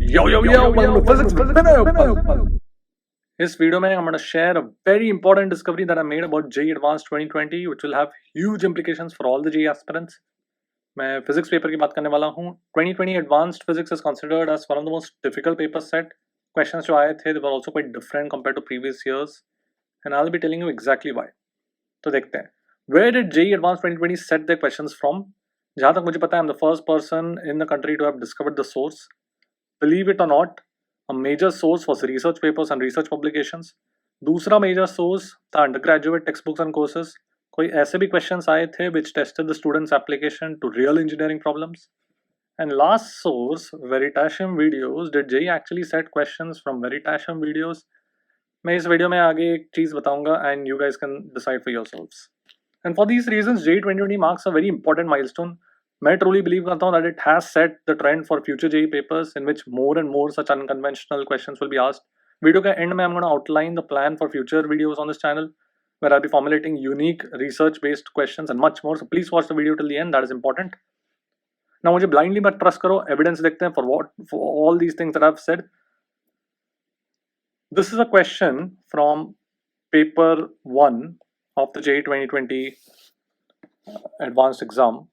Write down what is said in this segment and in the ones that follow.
Welcome to Physics with Vinay. इस video में I'm going to share a very important discovery that I made about JEE Advanced 2020 which will have huge implications for all the JEE aspirants. मैं physics paper की बात करने वाला हूँ. 2020 Advanced Physics is considered as one of the most difficult paper set. Questions जो आए थे they were also quite different compared to previous years and I'll be telling you exactly why. तो देखते हैं. Where did JEE Advanced 2020 set their questions from? जहाँ तक मुझे पता है I'm the first person in the country to have discovered the source. Believe it or not, a major source was research papers and research publications. दूसरा major source था undergraduate textbooks and courses. कोई ऐसे भी questions आए थे which tested the students' application to real engineering problems. And last source, Veritasium videos. Did JEE actually set questions from Veritasium videos? मैं इस video में आगे एक चीज़ बताऊंगा and you guys can decide for yourselves. And for these reasons, JEE 2020 marks a very important milestone. मैं truly believe करता हूँ that it has set the trend for future JEE papers in which more and more such unconventional questions will be asked. Video के end में I'm going to outline the plan for future videos on this channel where I'll be formulating unique research-based questions and much more. So please watch the video till the end. That is important. Now मुझे blindly मत trust करो. Evidence देखते हैं for all these things that I've said. This is a question from paper 1 of the JEE 2020 advanced exam.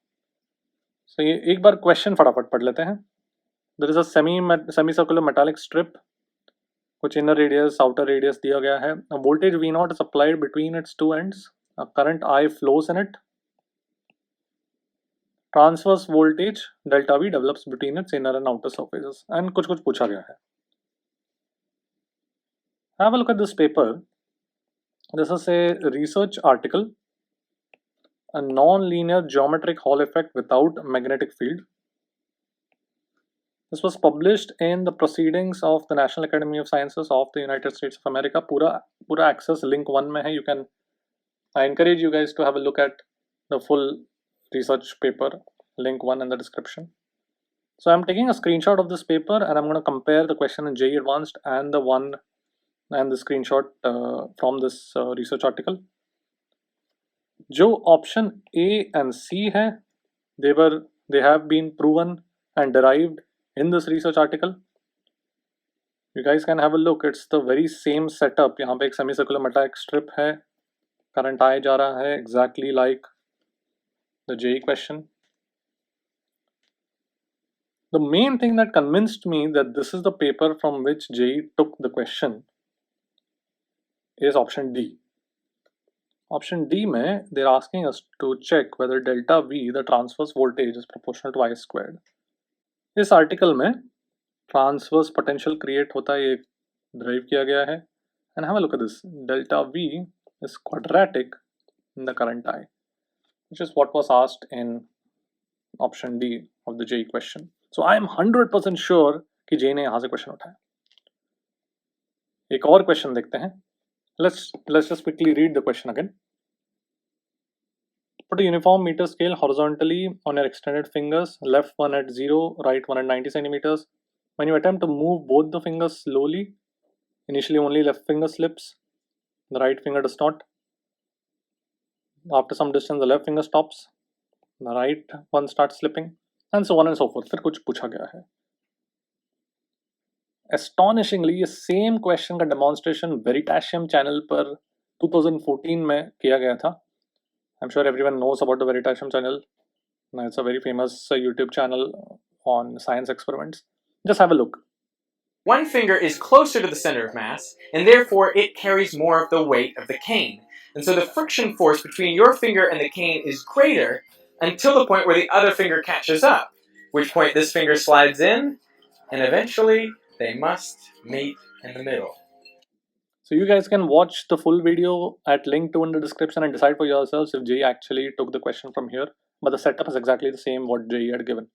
So ये एक बार question फटाफट पढ़ लेते हैं. There is a semicircular metallic strip, कुछ inner radius, outer radius दिया गया है. A voltage V0 is applied between its two ends. A current I flows in it. Transverse voltage delta V develops between its inner and outer surfaces. And कुछ पूछा गया है. Have a look at this paper. This is a research article. A non-linear geometric Hall effect without magnetic field. This was published in the Proceedings of the National Academy of Sciences of the United States of America. पूरा access link 1 में है. I encourage you guys to have a look at the full research paper, link 1 in the description. So I'm taking a screenshot of this paper and I'm going to compare the question in JEE Advanced and the screenshot from this research article. जो option A and C है, they have been proven and derived in this research article. You guys can have a look. It's the very same setup. यहाँ पे एक semicircular metallic strip है, current I जा रहा है, exactly like the JEE question. The main thing that convinced me that this is the paper from which JEE took the question is option D. Option D में they're asking us to check whether delta V, the transverse voltage, is proportional to I squared. इस article में transverse potential create होता है, ये drive किया गया है. And have a look at this. Delta V is quadratic in the current I, which is what was asked in option D of the JEE question. So I am 100% sure कि JEE ने यहाँ से question उठाया. एक और question देखते हैं. Let's just quickly read the question again. Put a uniform meter scale horizontally on your extended fingers, left one at 0, right one at 90 centimeters. When you attempt to move both the fingers slowly, initially only left finger slips, the right finger does not. After some distance, the left finger stops, the right one starts slipping, and so on and so forth. फिर कुछ पूछा गया है. Astonishingly, ये same question का demonstration Veritasium channel पर 2014 में किया गया था. I'm sure everyone knows about the Veritasium channel. It's a very famous YouTube channel on science experiments. Just have a look. One finger is closer to the center of mass, and therefore it carries more of the weight of the cane. And so the friction force between your finger and the cane is greater until the point where the other finger catches up, which point this finger slides in, and eventually they must meet in the middle. So you guys can watch the full video at link 2 in the description and decide for yourselves if JEE actually took the question from here. But the setup is exactly the same what JEE had given.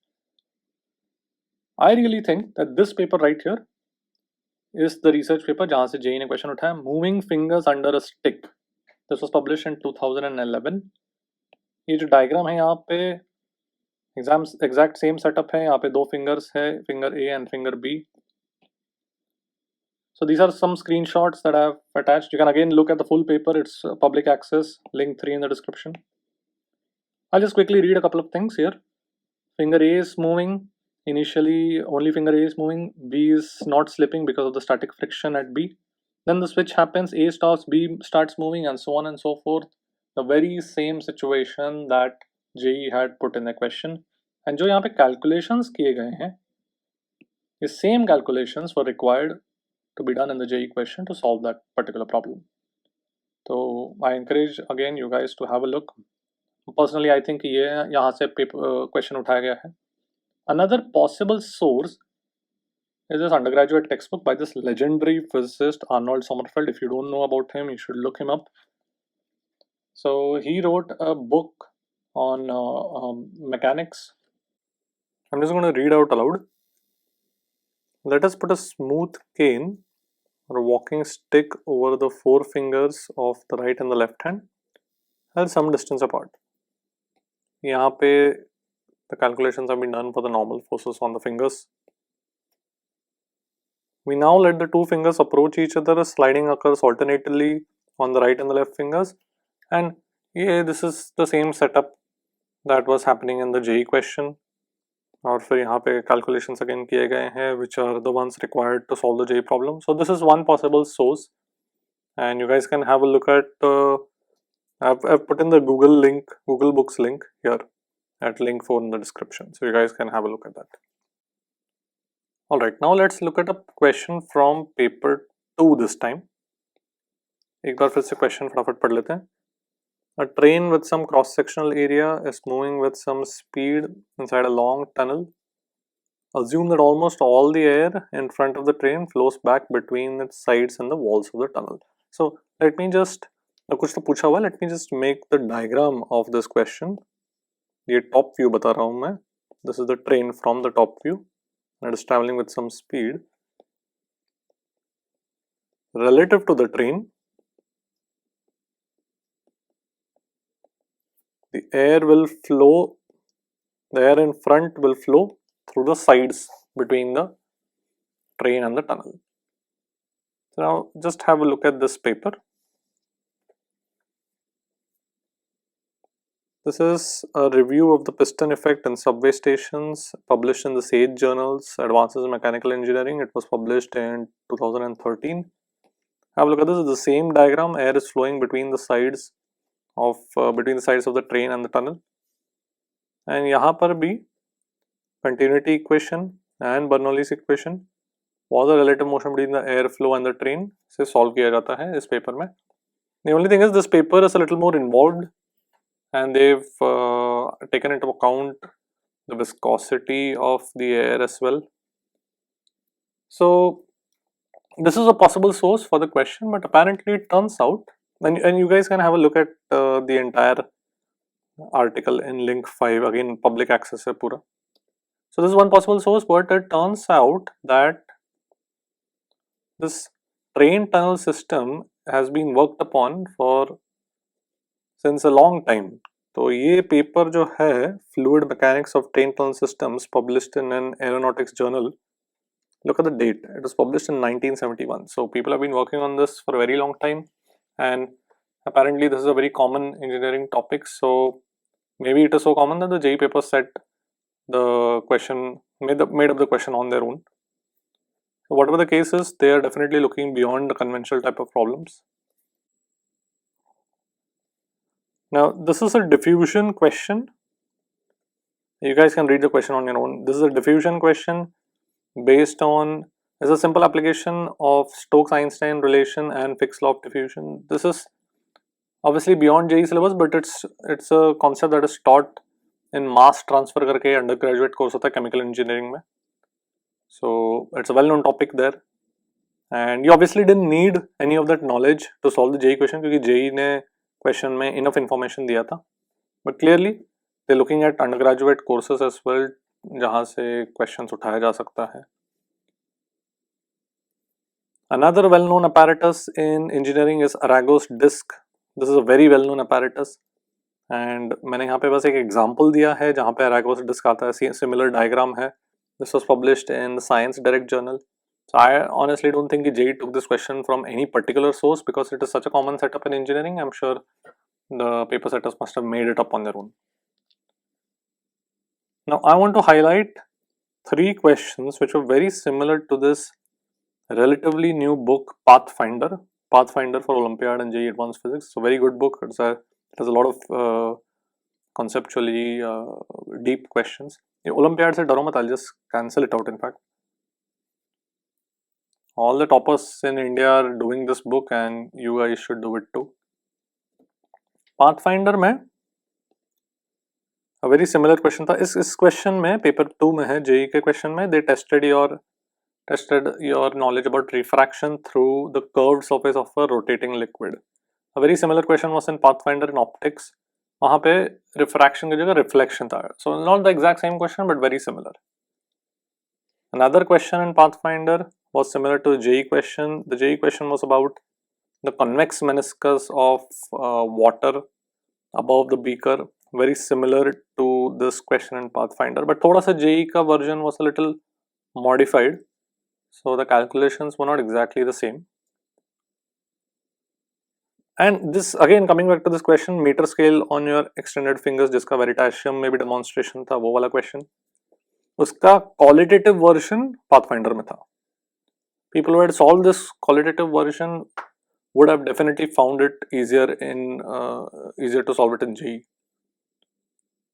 I really think that this paper right here is the research paper जहाँ से JEE ने question उठाया. Moving fingers under a stick. This was published in 2011. ये जो diagram है यहाँ पे exact same setup है. यहाँ पे दो fingers है, finger A and finger B. So these are some screenshots that I have attached. You can again look at the full paper. It's public access, link 3 in the description. I'll just quickly read a couple of things here. Finger A is moving initially only finger A is moving, B is not slipping because of the static friction at B. Then the switch happens, A stops, B starts moving, and so on and so forth. The very same situation that JEE had put in the question. And जो यहाँ पे calculations किए गए हैं, the same calculations were required to be done in the JEE question to solve that particular problem. So I encourage again you guys to have a look. Personally, I think ये यहाँ से question उठाया गया है. Another possible source is this undergraduate textbook by this legendary physicist Arnold Sommerfeld. If you don't know about him, you should look him up. So he wrote a book on mechanics. I'm just going to read out aloud. Let us put a smooth cane or a walking stick over the four fingers of the right and the left hand held some distance apart. यहाँ पे the calculations have been done for the normal forces on the fingers. We now let the two fingers approach each other. Sliding occurs alternately on the right and the left fingers, and yeah, this is the same setup that was happening in the JEE question. और फिर यहाँ पे calculations again किए गए हैं which are the ones required to solve the JEE problem. So this is one possible source, and you guys can have a look at I've put in the Google Books link here at link 4 in the description, so you guys can have a look at that. Alright, now let's look at a question from paper 2 this time. एक बार फिर से question फटाफट पढ़ लेते हैं. A train with some cross-sectional area is moving with some speed inside a long tunnel. Assume that almost all the air in front of the train flows back between its sides and the walls of the tunnel. So let me just, कुछ तो पूछा हुआ, let me just make the diagram of this question. ये top view बता रहा हूँ मैं. This is the train from the top view. It is traveling with some speed. Relative to the train, the air in front will flow through the sides between the train and the tunnel. So now just have a look at this paper. This is a review of the piston effect in subway stations published in the Sage Journals, Advances in Mechanical Engineering. It was published in 2013. Have a look at this. It's the same diagram. Air is flowing between the sides of the train and the tunnel. And यहाँ पर भी continuity equation and Bernoulli's equation for the relative motion between the air flow and the train से solve किया जाता है इस paper में. The only thing is this paper is a little more involved, and they've taken into account the viscosity of the air as well. So this is a possible source for the question, but apparently it turns out, and you guys can have a look at the entire article in link 5, again public access है पूरा. So this is one possible source, but it turns out that this train tunnel system has been worked upon for since a long time. तो ये paper जो है Fluid Mechanics of Train Tunnel Systems published in an aeronautics journal, look at the date, it was published in 1971. So people have been working on this for a very long time, and apparently this is a very common engineering topic. So maybe it is so common that the JEE paper set the question, made up the question on their own. So whatever the case is, they are definitely looking beyond the conventional type of problems. Now this is a diffusion question. You guys can read the question on your own. This is a diffusion question based on, it's a simple application of Stokes-Einstein relation and Fick's law of diffusion. This is obviously beyond JEE syllabus, but it's a concept that is taught in mass transfer करके undergraduate course होता है chemical engineering में. So it's a well-known topic there, and you obviously didn't need any of that knowledge to solve the JEE question क्योंकि JEE ने question में enough information दिया था. But clearly they're looking at undergraduate courses as well जहाँ से questions उठाया जा सकता है. Another well-known apparatus in engineering is Arago's disc. This is a very well-known apparatus, and मैंने यहाँ पे बस एक example दिया है जहाँ पे Arago's disc आता है, similar diagram है. This was published in the Science Direct journal. So I honestly don't think JEE took this question from any particular source because it is such a common setup in engineering. I'm sure the paper setters must have made it up on their own. Now I want to highlight 3 questions which are very similar to this relatively new book Pathfinder for Olympiad and JEE Advanced Physics. So very good book. It has a lot of conceptually deep questions. ये Olympiad से डरो मत, I'll just cancel it out. In fact, all the toppers in India are doing this book and you guys should do it too. Pathfinder में a very similar question था. इस question में paper 2 में है, JEE के question में they tested your knowledge about refraction through the curved surface of a rotating liquid. A very similar question was in Pathfinder in optics. वहाँ पे refraction की जगह reflection था. So not the exact same question but very similar. Another question in Pathfinder was similar to the JEE question. The JEE question was about the convex meniscus of water above the beaker. Very similar to this question in Pathfinder, but थोड़ा सा JEE का version was a little modified. So the calculations were not exactly the same. And this again coming back to this question, meter scale on your extended fingers, जिसका Veritasium में भी demonstration था, वो वाला question, उसका qualitative version Pathfinder में था. People who had solved this qualitative version would have definitely found it easier to solve it in JEE.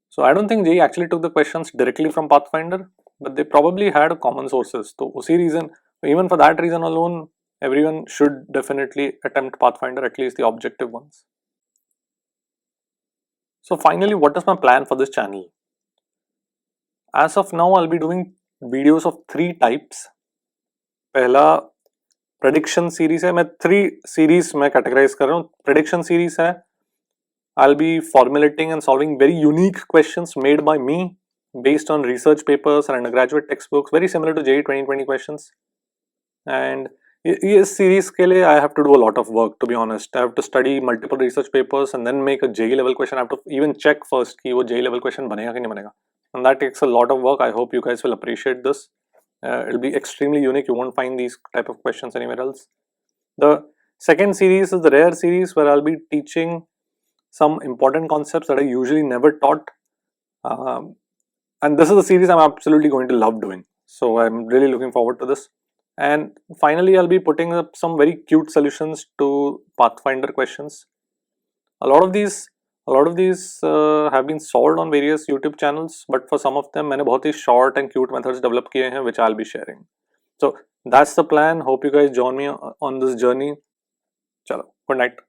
So I don't think JEE actually took the questions directly from Pathfinder, but they probably had common sources. So उसी reason, even for that reason alone, everyone should definitely attempt Pathfinder, at least the objective ones. So finally, what is my plan for this channel? As of now, I'll be doing videos of 3 types. पहला prediction series है, मैं 3 series में categorize कर रहा हूँ. Prediction series है, I'll be formulating and solving very unique questions made by me based on research papers and undergraduate textbooks, very similar to JEE 2020 questions. And this series के लिए I have to do a lot of work, to be honest. I have to study multiple research papers and then make a JEE level question. I have to even check first कि वो JEE level question बनेगा कि नहीं बनेगा. And that takes a lot of work. I hope you guys will appreciate this. It'll be extremely unique. You won't find these type of questions anywhere else. The second series is the rare series where I'll be teaching some important concepts that I usually never taught. And this is a series I'm absolutely going to love doing. So I'm really looking forward to this. And finally, I'll be putting up some very cute solutions to Pathfinder questions. A lot of these have been solved on various YouTube channels, but for some of them, मैंने बहुत ही short and cute methods develop किए हैं, which I'll be sharing. So that's the plan. Hope you guys join me on this journey. चलो, good night.